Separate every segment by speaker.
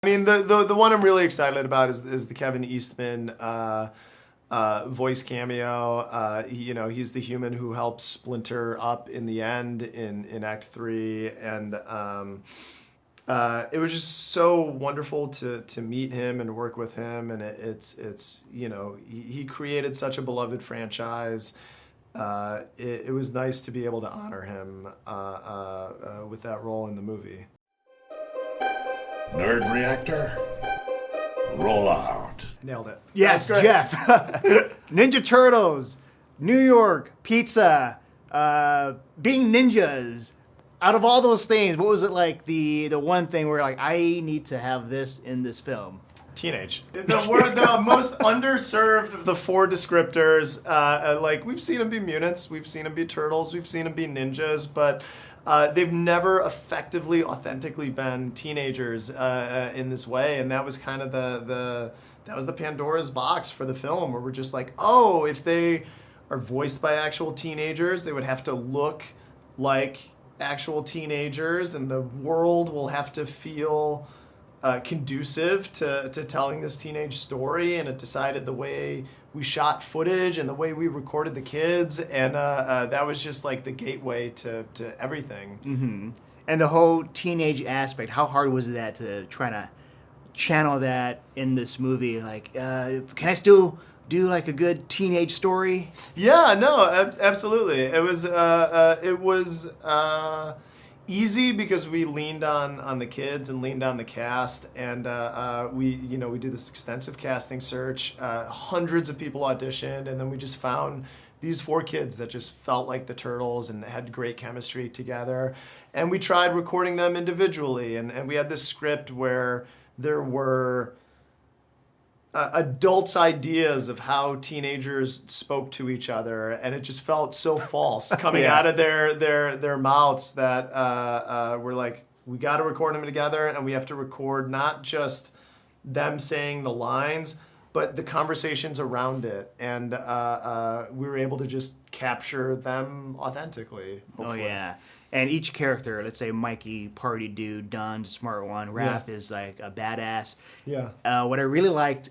Speaker 1: I mean, the one I'm really excited about is the Kevin Eastman voice cameo. He's the human who helps Splinter up in the end in Act 3, and it was just so wonderful to meet him and work with him, and he created such a beloved franchise. It was nice to be able to honor him with that role in the movie.
Speaker 2: Nerd Reactor, roll out.
Speaker 1: Nailed it.
Speaker 3: Yes, Jeff. Ninja Turtles, New York, pizza, being ninjas. Out of all those things, what was it like the one thing where like, I need to have this in this film?
Speaker 1: Teenage. The most underserved of the four descriptors. Like, we've seen them be mutants, we've seen them be turtles, we've seen them be ninjas, but they've never effectively, authentically been teenagers in this way, and that was kind of that was the Pandora's box for the film, where we're just like, oh, if they are voiced by actual teenagers, they would have to look like actual teenagers, and the world will have to feel conducive to telling this teenage story. And it decided the way we shot footage and the way we recorded the kids, and that was just like the gateway to everything.
Speaker 3: Mm-hmm. And the whole teenage aspect, how hard was that to try to channel that in this movie? Like, can I still do like a good teenage story?
Speaker 1: Yeah, no, absolutely. It was easy because we leaned on the kids and leaned on the cast, and we did this extensive casting search. Hundreds of people auditioned, and then we just found these four kids that just felt like the Turtles and had great chemistry together. And we tried recording them individually, and we had this script where there were adults' ideas of how teenagers spoke to each other, and it just felt so false coming out of their mouths that we're like, we got to record them together, and we have to record not just them saying the lines, but the conversations around it, and we were able to just capture them authentically, hopefully.
Speaker 3: Oh yeah. And each character, let's say Mikey, party dude, Don, smart one, Raph is like a badass.
Speaker 1: Yeah.
Speaker 3: What I really liked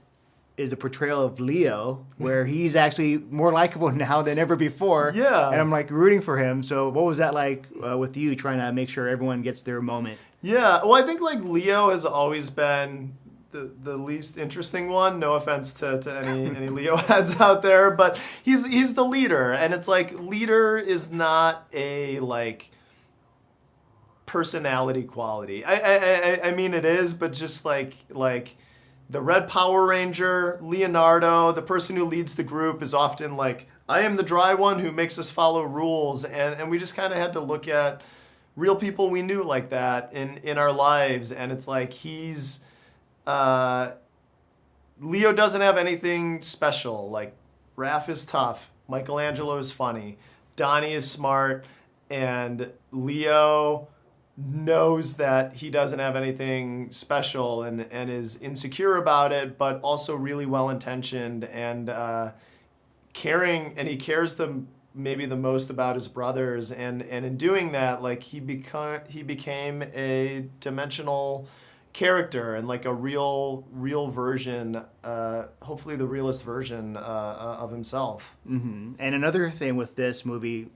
Speaker 3: is the portrayal of Leo, where he's actually more likable now than ever before.
Speaker 1: Yeah.
Speaker 3: And I'm like rooting for him. So what was that like with you, trying to make sure everyone gets their moment?
Speaker 1: Yeah. Well, I think like Leo has always been the least interesting one. No offense to any Leo heads out there, but he's the leader, and it's like leader is not a like personality quality. I mean it is, but just like the Red Power Ranger, Leonardo, the person who leads the group, is often like, I am the dry one who makes us follow rules. And we just kind of had to look at real people we knew like that in our lives. And it's like Leo doesn't have anything special. Like, Raph is tough. Michelangelo is funny. Donnie is smart. And Leo knows that he doesn't have anything special and is insecure about it, but also really well-intentioned and caring, and he cares maybe the most about his brothers, and in doing that, like, he became a dimensional character and like a real version, hopefully the realest version of himself.
Speaker 3: Mm-hmm. And another thing with this movie,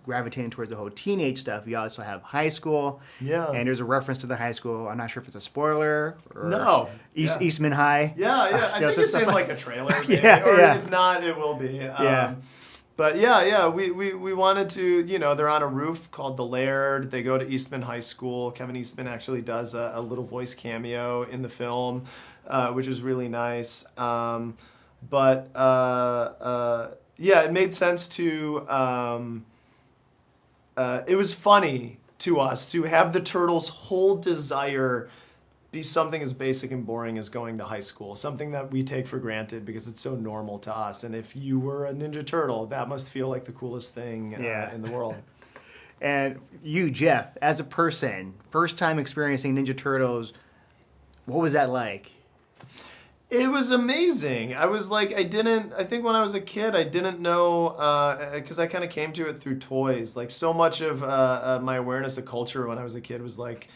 Speaker 3: gravitating towards the whole teenage stuff, you also have high school.
Speaker 1: Yeah.
Speaker 3: And there's a reference to the high school. I'm not sure if it's a spoiler or
Speaker 1: No.
Speaker 3: Eastman High.
Speaker 1: Yeah. I think it's in like a trailer. Maybe.
Speaker 3: Yeah.
Speaker 1: If not, it will be.
Speaker 3: Yeah.
Speaker 1: But we wanted to, they're on a roof called The Laird. They go to Eastman High School. Kevin Eastman actually does a little voice cameo in the film, which is really nice. It made sense to, it was funny to us to have the Turtles' whole desire be something as basic and boring as going to high school, something that we take for granted because it's so normal to us. And if you were a Ninja Turtle, that must feel like the coolest thing in the world.
Speaker 3: And you, Jeff, as a person, first time experiencing Ninja Turtles, what was that like?
Speaker 1: It was amazing. I was like, I think when I was a kid, I didn't know, because I kind of came to it through toys. Like, so much of my awareness of culture when I was a kid was like,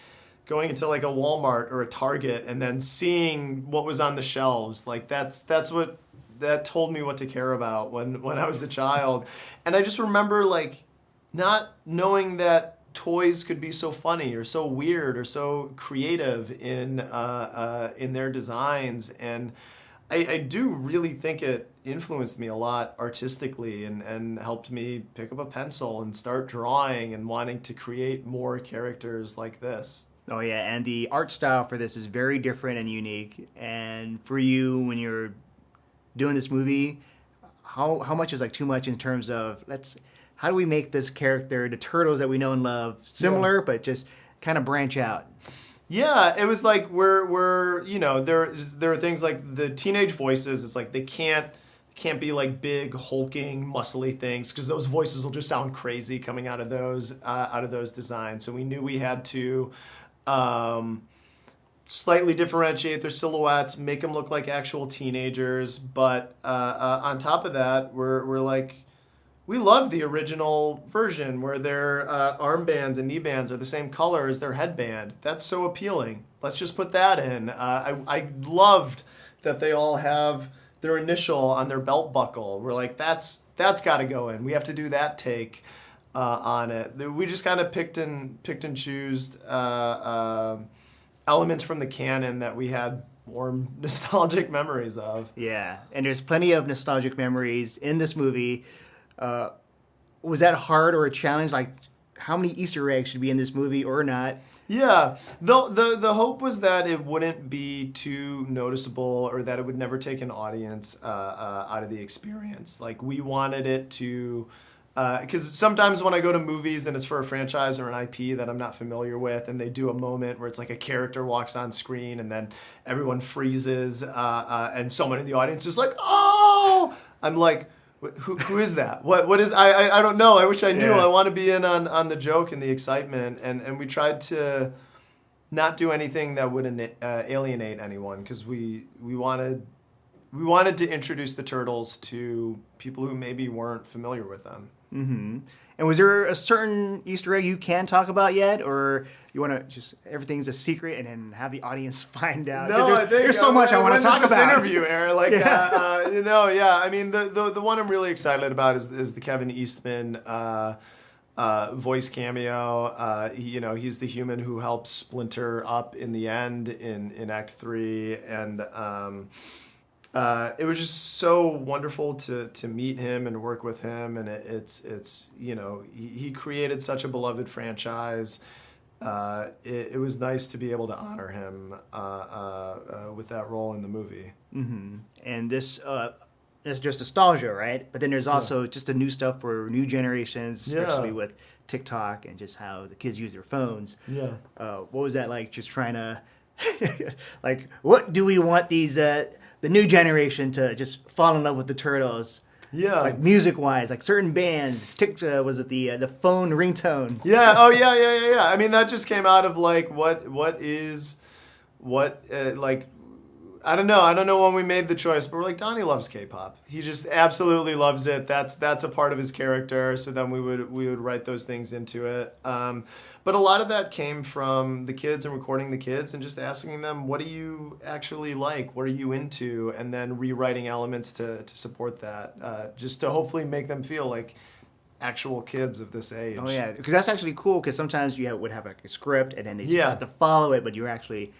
Speaker 1: going into like a Walmart or a Target and then seeing what was on the shelves. Like that's what that told me what to care about when I was a child. And I just remember like not knowing that toys could be so funny or so weird or so creative in their designs. And I do really think it influenced me a lot artistically and helped me pick up a pencil and start drawing and wanting to create more characters like this.
Speaker 3: Oh yeah, and the art style for this is very different and unique. And for you, when you're doing this movie, how much is like too much in terms of how do we make this character, the Turtles that we know and love, similar but just kind of branch out?
Speaker 1: Yeah, it was like we're you know, there are things like the teenage voices. It's like they can't be like big hulking muscly things because those voices will just sound crazy coming out of those designs. So we knew we had to slightly differentiate their silhouettes, make them look like actual teenagers. But on top of that, we're like, we love the original version where their armbands and knee bands are the same color as their headband. That's so appealing. Let's just put that in. I loved that they all have their initial on their belt buckle. We're like, that's got to go in. We have to do that take on it. We just kind of picked and choosed elements from the canon that we had warm nostalgic memories of.
Speaker 3: Yeah, and there's plenty of nostalgic memories in this movie. Was that hard or a challenge? Like, how many Easter eggs should be in this movie or not?
Speaker 1: Yeah, the hope was that it wouldn't be too noticeable or that it would never take an audience out of the experience. Like, we wanted it to, because sometimes when I go to movies and it's for a franchise or an IP that I'm not familiar with, and they do a moment where it's like a character walks on screen and then everyone freezes, and someone in the audience is like, "Oh!" I'm like, Who is that? What is? I don't know. I wish I knew.
Speaker 3: Yeah.
Speaker 1: I want to be in on the joke and the excitement, and we tried to not do anything that would alienate anyone because we wanted to introduce the Turtles to people who maybe weren't familiar with them.
Speaker 3: Mm-hmm. And was there a certain Easter egg you can talk about yet, or you want to just everything's a secret and then have the audience find out?
Speaker 1: No,
Speaker 3: there's so much I want to talk
Speaker 1: this
Speaker 3: about.
Speaker 1: Interview, Aaron. Like, I mean, the one I'm really excited about is the Kevin Eastman voice cameo. He's the human who helps Splinter up in the end in Act 3, and it was just so wonderful to meet him and work with him, and it's he created such a beloved franchise. It was nice to be able to honor him with that role in the movie.
Speaker 3: Mm-hmm. And this is just nostalgia, right? But then there's also just the new stuff for new generations, especially with TikTok and just how the kids use their phones.
Speaker 1: Yeah.
Speaker 3: What was that like? Just trying to like, what do we want these the new generation to just fall in love with the Turtles?
Speaker 1: Yeah.
Speaker 3: Like music-wise, like certain bands. Was it the phone ringtone?
Speaker 1: Yeah. Oh, yeah. I mean, that just came out of like I don't know when we made the choice, but we're like, Donnie loves K-pop. He just absolutely loves it. That's a part of his character. So then we would write those things into it. But a lot of that came from the kids and recording the kids and just asking them, what do you actually like? What are you into? And then rewriting elements to support that, just to hopefully make them feel like actual kids of this age.
Speaker 3: Oh yeah, because that's actually cool. Because sometimes you would have like a script and then they just have to follow it, but you're actually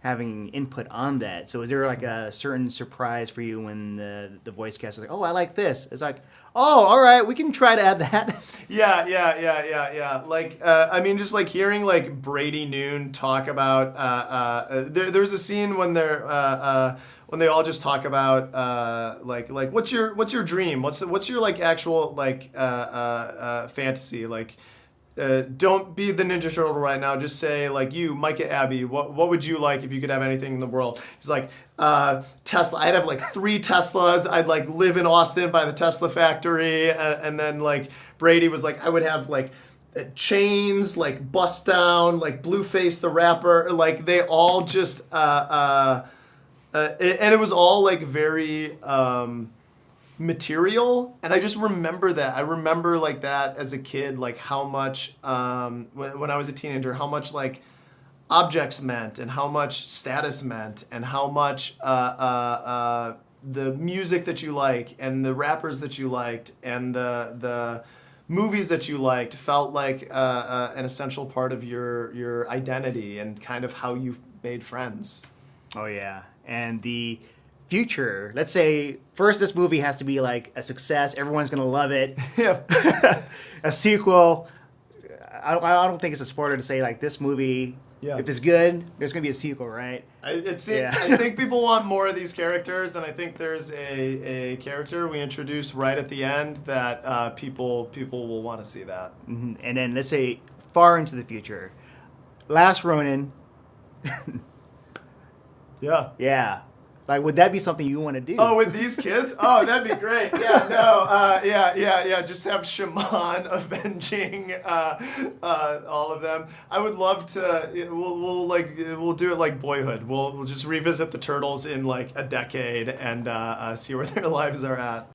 Speaker 3: having input on that. So is there like a certain surprise for you when the voice cast is like, oh, I like this? It's like, oh, all right, we can try to add that.
Speaker 1: Yeah. Like, I mean, just like hearing like Brady Noon talk about, there's a scene when when they all just talk about like what's your dream? What's your like actual like fantasy? Like, don't be the Ninja Turtle right now. Just say like you, Micah Abbey. What would you like if you could have anything in the world? He's like Tesla. I'd have like 3 Teslas. I'd like live in Austin by the Tesla factory. And then like Brady was like, I would have like chains, like Bust Down, like Blueface the Rapper. Like they all just and it was all like very material, and I just remember that. I remember like that as a kid, like how much when I was a teenager, how much like objects meant and how much status meant and how much the music that you like and the rappers that you liked and the movies that you liked felt like an essential part of your identity and kind of how you made friends.
Speaker 3: Oh yeah, and the future. Let's say first this movie has to be like a success. Everyone's gonna love it.
Speaker 1: Yeah.
Speaker 3: A sequel. I don't think it's a spoiler to say like this movie.
Speaker 1: Yeah.
Speaker 3: If it's good, there's gonna be a sequel, right?
Speaker 1: I think people want more of these characters, and I think there's a character we introduce right at the end that people will want to see that.
Speaker 3: Mm-hmm. And then let's say far into the future, Last Ronin.
Speaker 1: Yeah.
Speaker 3: Yeah. Like, would that be something you want to do?
Speaker 1: Oh, with these kids? Oh, that'd be great. Yeah, no, yeah. Just have Shaman avenging all of them. I would love to. We'll do it like Boyhood. We'll just revisit the Turtles in like a decade and see where their lives are at.